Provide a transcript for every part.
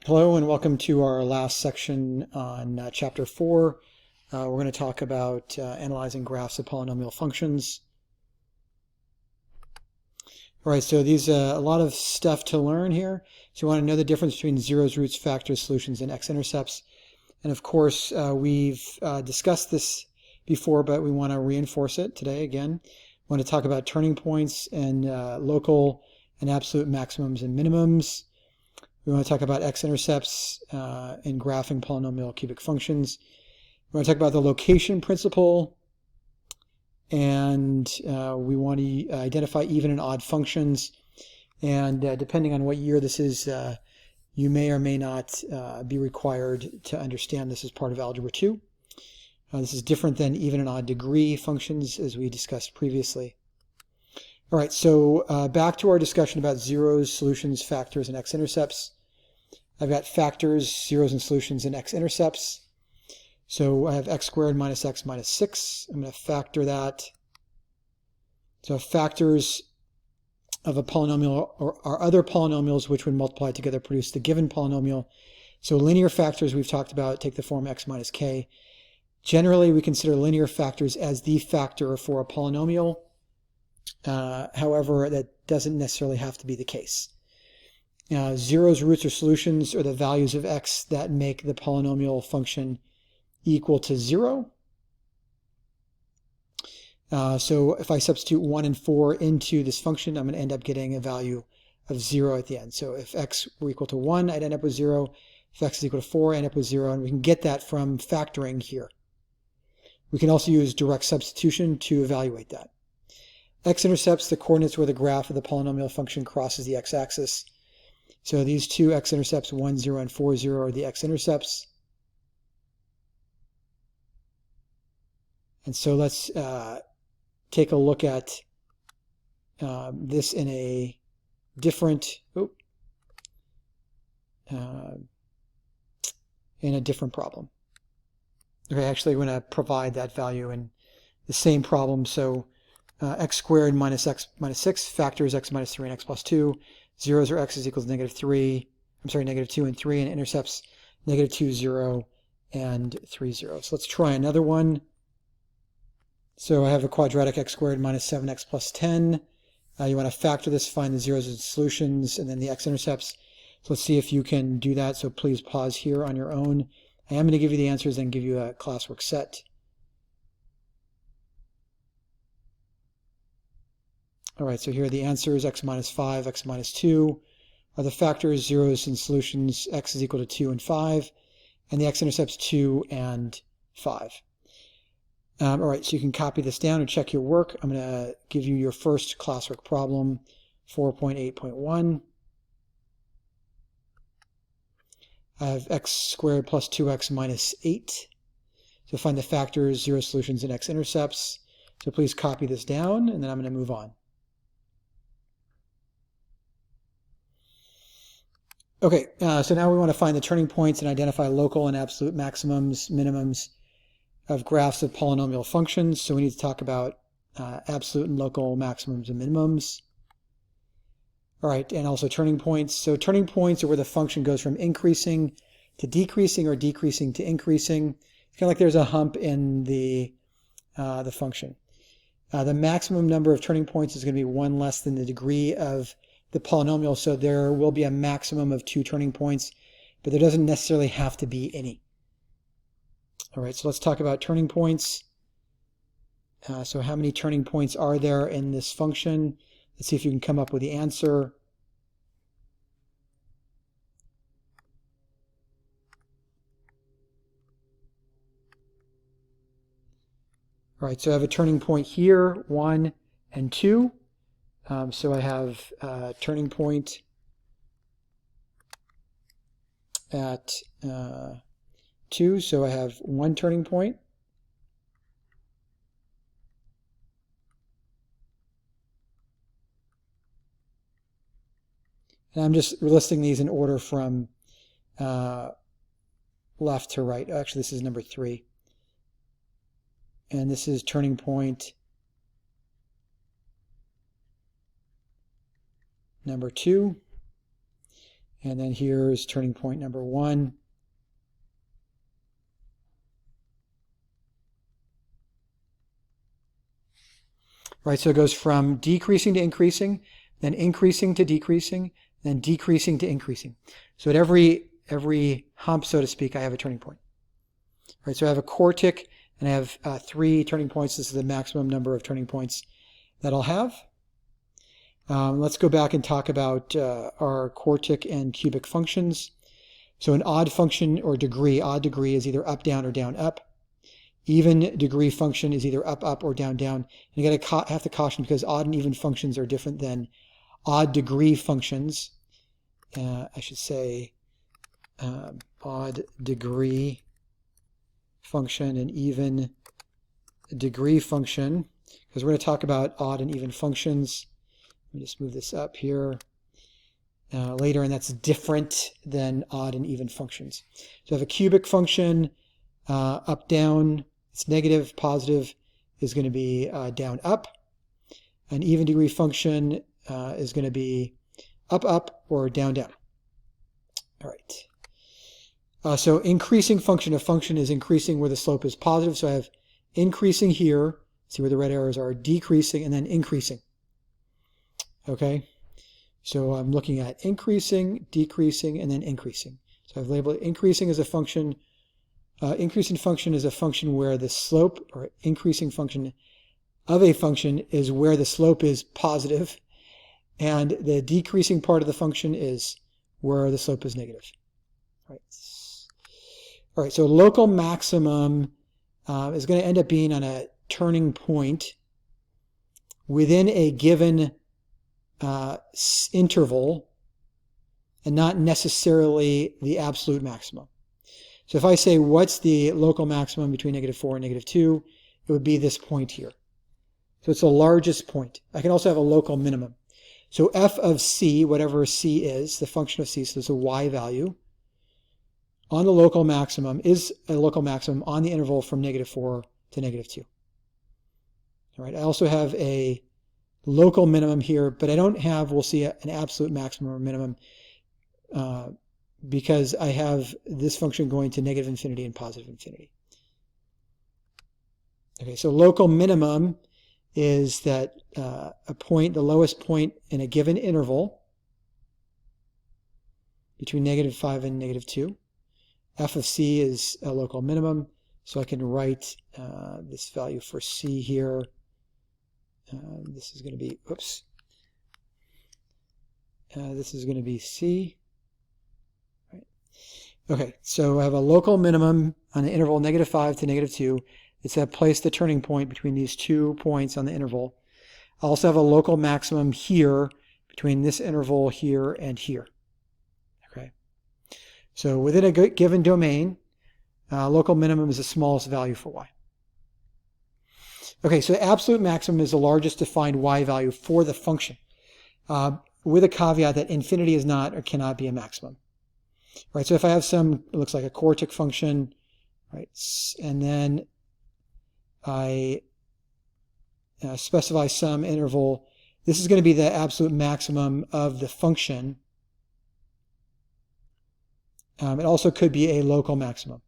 Hello and welcome to our last section on Chapter 4. We're going to talk about analyzing graphs of polynomial functions. All right, so these a lot of stuff to learn here. So you want to know the difference between zeros, roots, factors, solutions, and x-intercepts. And of course, we've discussed this before, but we want to reinforce it today again. We want to talk about turning points and local and absolute maximums and minimums. We want to talk about x-intercepts in graphing polynomial cubic functions. We want to talk about the location principle, and we want to identify even and odd functions. And depending on what year this is, you may or may not be required to understand this as part of Algebra 2. This is different than even and odd degree functions, as we discussed previously. All right, so back to our discussion about zeros, solutions, factors, and x-intercepts. I've got factors, zeros, and solutions, and x-intercepts. So I have x squared minus x minus 6. I'm going to factor that. So factors of a polynomial are other polynomials which, when multiplied together, produce the given polynomial. So linear factors we've talked about take the form x minus k. Generally, we consider linear factors as the factor for a polynomial. However, that doesn't necessarily have to be the case. Zeros, roots, or solutions are the values of x that make the polynomial function equal to 0. So if I substitute 1 and 4 into this function, I'm going to end up getting a value of 0 at the end. So if x were equal to 1, I'd end up with 0. If x is equal to 4, I end up with 0. And we can get that from factoring here. We can also use direct substitution to evaluate that. X-intercepts the coordinates where the graph of the polynomial function crosses the x-axis. So these two x-intercepts, 1, 0, and 4, 0, are the x-intercepts. And so let's take a look at this in a different problem. Okay, actually, we're going to provide that value in the same problem. So x squared minus x minus 6 factors x minus 3 and x plus 2. Zeros are x is equals to negative 2 and 3, and intercepts negative 2, 0, and 3, 0. So let's try another one. So I have a quadratic x squared minus 7x plus 10. You want to factor this, find the zeros and solutions, and then the x-intercepts. So let's see if you can do that. So please pause here on your own. I am going to give you the answers and give you a classwork set. All right, so here are the answers. X minus 5, x minus 2 are the factors, zeros, and solutions. X is equal to 2 and 5, and the x-intercepts 2 and 5. All right, so you can copy this down and check your work. I'm going to give you your first classwork problem, 4.8.1. I have x squared plus 2x minus 8. So find the factors, zero solutions, and x-intercepts. So please copy this down, and then I'm going to move on. Okay, so now we want to find the turning points and identify local and absolute maximums, minimums of graphs of polynomial functions. So we need to talk about absolute and local maximums and minimums. All right, and also turning points. So turning points are where the function goes from increasing to decreasing or decreasing to increasing. It's kind of like there's a hump in the function. The maximum number of turning points is going to be 1 less than the degree of the polynomial, so there will be a maximum of 2 turning points, but there doesn't necessarily have to be any. All right, so let's talk about turning points. So how many turning points are there in this function? Let's see if you can come up with the answer. All right, so I have a turning point here, 1 and 2. So I have a turning point at 2, so I have 1 turning point. And I'm just listing these in order from left to right. Actually, this is number 3. And this is turning point number 2. And then here's turning point number 1. Right, so it goes from decreasing to increasing, then increasing to decreasing, then decreasing to increasing. So at every hump, so to speak, I have a turning point. Right, so I have a quartic, and I have 3 turning points. This is the maximum number of turning points that I'll have. Let's go back and talk about our quartic and cubic functions. So an odd function or degree, odd degree is either up, down, or down, up. Even degree function is either up, up, or down, down. And you have to caution because odd and even functions are different than odd degree functions. I should say odd degree function and even degree function, because we're going to talk about odd and even functions. Let me just move this up here later, and that's different than odd and even functions. So I have a cubic function, up, down. It's negative, positive is going to be down, up. An even degree function is going to be up, up, or down, down. All right. So increasing function, a function is increasing where the slope is positive. So I have increasing here, see where the red arrows are, decreasing, and then increasing. Okay. So I'm looking at increasing, decreasing, and then increasing. So I've labeled increasing as a function. Increasing function is a function where the slope, or increasing function of a function, is where the slope is positive, and the decreasing part of the function is where the slope is negative. All right, so local maximum is going to end up being on a turning point within a given interval and not necessarily the absolute maximum. So if I say what's the local maximum between -4 and -2, it would be this point here. So it's the largest point. I can also have a local minimum. So f of c, whatever c is, the function of c, so there's a y value, on the local maximum is a local maximum on the interval from -4 to -2. All right, I also have a local minimum here, but I don't have, we'll see, an absolute maximum or minimum because I have this function going to -infinity and positive infinity. Okay, so local minimum is that a point, the lowest point in a given interval between -5 and -2. F of c is a local minimum, so I can write this value for c here. This is going to be, oops, this is going to be c. Right. Okay, so I have a local minimum on the interval -5 to -2. It's that place the turning point between these 2 points on the interval. I also have a local maximum here between this interval here and here. Okay, so within a given domain, local minimum is the smallest value for y. Okay, so absolute maximum is the largest defined y value for the function, with a caveat that infinity is not or cannot be a maximum. Right, so if I have some, it looks like a quartic function, right, and then I specify some interval, this is going to be the absolute maximum of the function. It also could be a local maximum.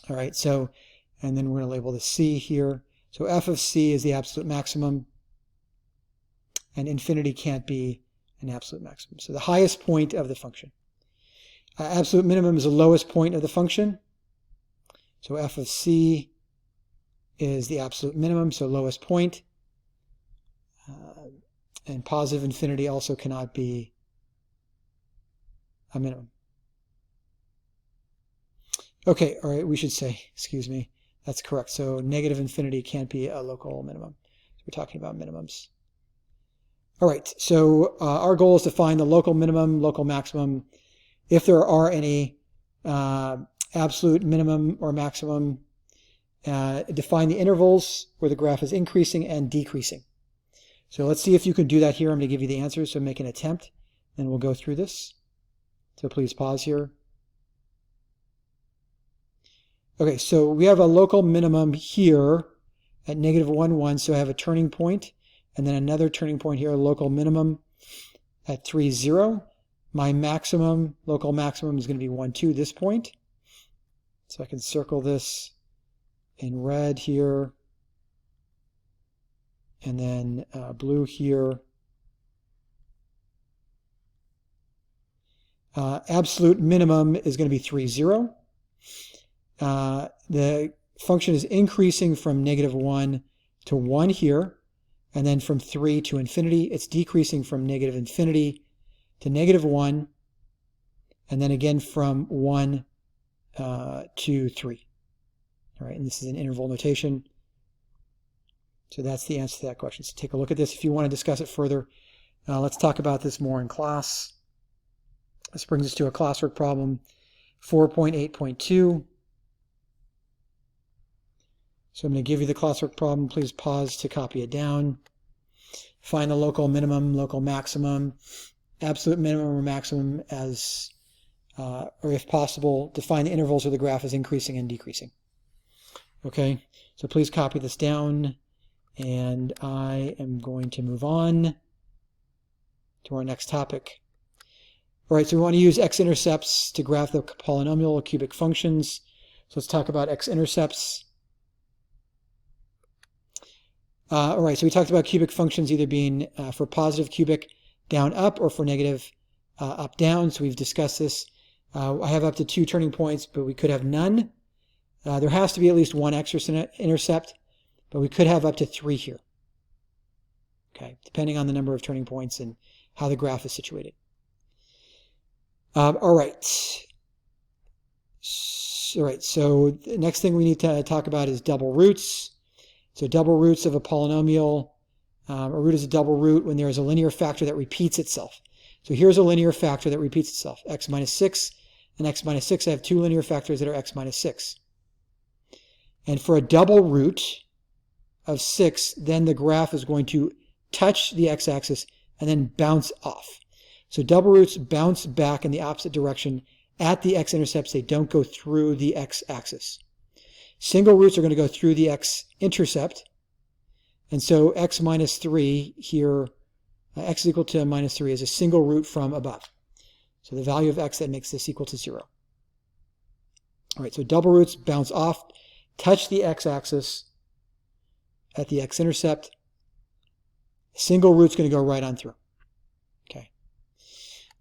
All right, so, and then we're going to label the c here. So f of c is the absolute maximum, and infinity can't be an absolute maximum. So the highest point of the function. Absolute minimum is the lowest point of the function. So f of c is the absolute minimum, so lowest point. And positive infinity also cannot be a minimum. Okay, all right, we should say, excuse me, that's correct. So negative infinity can't be a local minimum. So we're talking about minimums. All right, so our goal is to find the local minimum, local maximum, if there are any absolute minimum or maximum. Define the intervals where the graph is increasing and decreasing. So let's see if you can do that here. I'm going to give you the answers, so make an attempt, and we'll go through this. So please pause here. Okay, so we have a local minimum here at -1, 1, so I have a turning point, and then another turning point here, a local minimum at 3, 0. My maximum, local maximum, is going to be 1, 2, this point. So I can circle this in red here, and then blue here. Absolute minimum is going to be 3, 0. The function is increasing from -1 to 1 here, and then from 3 to infinity. It's decreasing from -infinity to -1, and then again from 1 to 3. All right, and this is an interval notation. So that's the answer to that question. So take a look at this if you want to discuss it further. Let's talk about this more in class. This brings us to a classwork problem 4.8.2. So I'm going to give you the classwork problem. Please pause to copy it down. Find the local minimum, local maximum, absolute minimum or maximum as, or if possible, define the intervals where the graph is increasing and decreasing. Okay, so please copy this down, and I am going to move on to our next topic. All right, so we want to use x-intercepts to graph the polynomial or cubic functions. So let's talk about x-intercepts. All right, so we talked about cubic functions either being for positive cubic down up or for negative up down. So we've discussed this. I have up to 2 turning points, but we could have none. There has to be at least one x-intercept, but we could have up to 3 here. Okay, depending on the number of turning points and how the graph is situated. All right. So the next thing we need to talk about is double roots. So double roots of a polynomial. A root is a double root when there is a linear factor that repeats itself. So here's a linear factor that repeats itself, x minus 6 and x minus 6. I have 2 linear factors that are x minus 6. And for a double root of 6, then the graph is going to touch the x-axis and then bounce off. So double roots bounce back in the opposite direction at the x-intercepts. They don't go through the x-axis. Single roots are going to go through the x-intercept. And so x minus 3 here, x is equal to minus 3 is a single root from above. So the value of x that makes this equal to 0. All right, so double roots bounce off, touch the x-axis at the x-intercept. Single root's going to go right on through. Okay.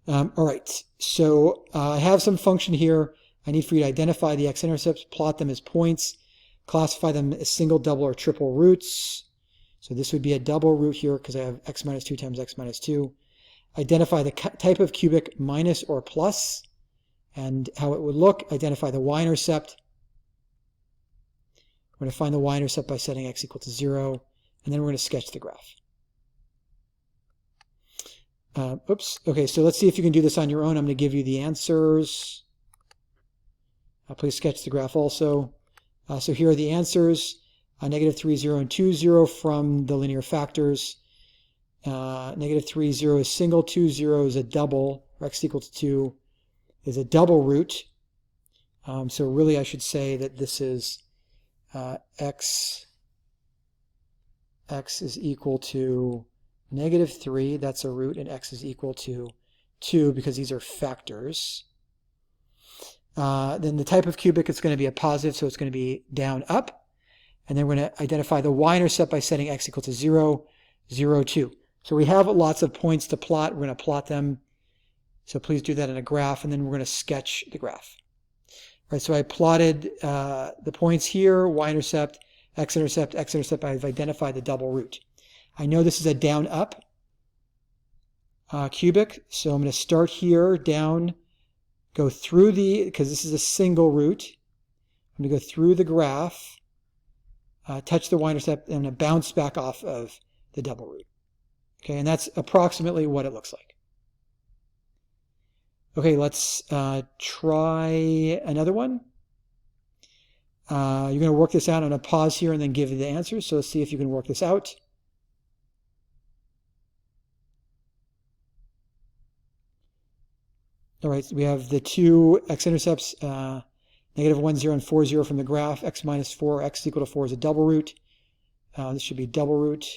All right, so I have some function here. I need for you to identify the x-intercepts, plot them as points, classify them as single, double, or triple roots. So this would be a double root here because I have x minus 2 times x minus 2. Identify the type of cubic, minus or plus, and how it would look. Identify the y-intercept. We're going to find the y-intercept by setting x equal to 0, and then we're going to sketch the graph. Oops. Okay, so let's see if you can do this on your own. I'm going to give you the answers. Please sketch the graph also. So here are the answers. Negative 3, 0, and 2, 0 from the linear factors. Negative 3, 0 is single, 2, 0 is a double, or x equal to 2 is a double root. So really I should say that this is x is equal to negative 3, that's a root, and x is equal to 2 because these are factors. Then the type of cubic is going to be a positive, so it's going to be down, up. And then we're going to identify the y-intercept by setting x equal to 0, 0, 2. So we have lots of points to plot. We're going to plot them. So please do that in a graph, and then we're going to sketch the graph. All right, so I plotted the points here, y-intercept, x-intercept, x-intercept. I've identified the double root. I know this is a down, up cubic, so I'm going to start here, down, go through because this is a single root. I'm going to go through the graph, touch the y-intercept, and I'm going to bounce back off of the double root. Okay, and that's approximately what it looks like. Okay, let's try another one. You're going to work this out. I'm going to pause here and then give you the answers. So let's see if you can work this out. All right, so we have the two x-intercepts, negative 1, 0, and 4, 0 from the graph. X minus 4, x equal to 4 is a double root. This should be double root.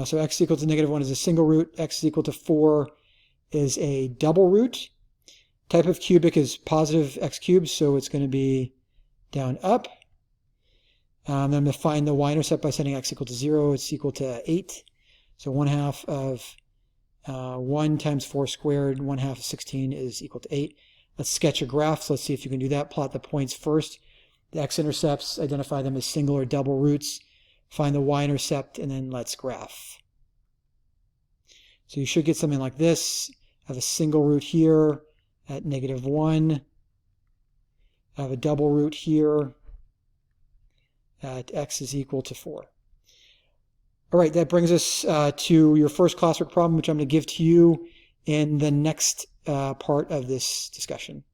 So x equal to negative 1 is a single root. X is equal to 4 is a double root. Type of cubic is positive x cubed, so it's going to be down up. Then I'm going to find the y-intercept by setting x equal to 0. It's equal to 8. So 1/2 of 1 times 4 squared, 1/2 of 16 is equal to 8. Let's sketch a graph. So let's see if you can do that. Plot the points first. The x-intercepts, identify them as single or double roots. Find the y-intercept, and then let's graph. So you should get something like this. I have a single root here at -1. I have a double root here at x is equal to 4. All right, that brings us to your first classwork problem, which I'm going to give to you in the next part of this discussion.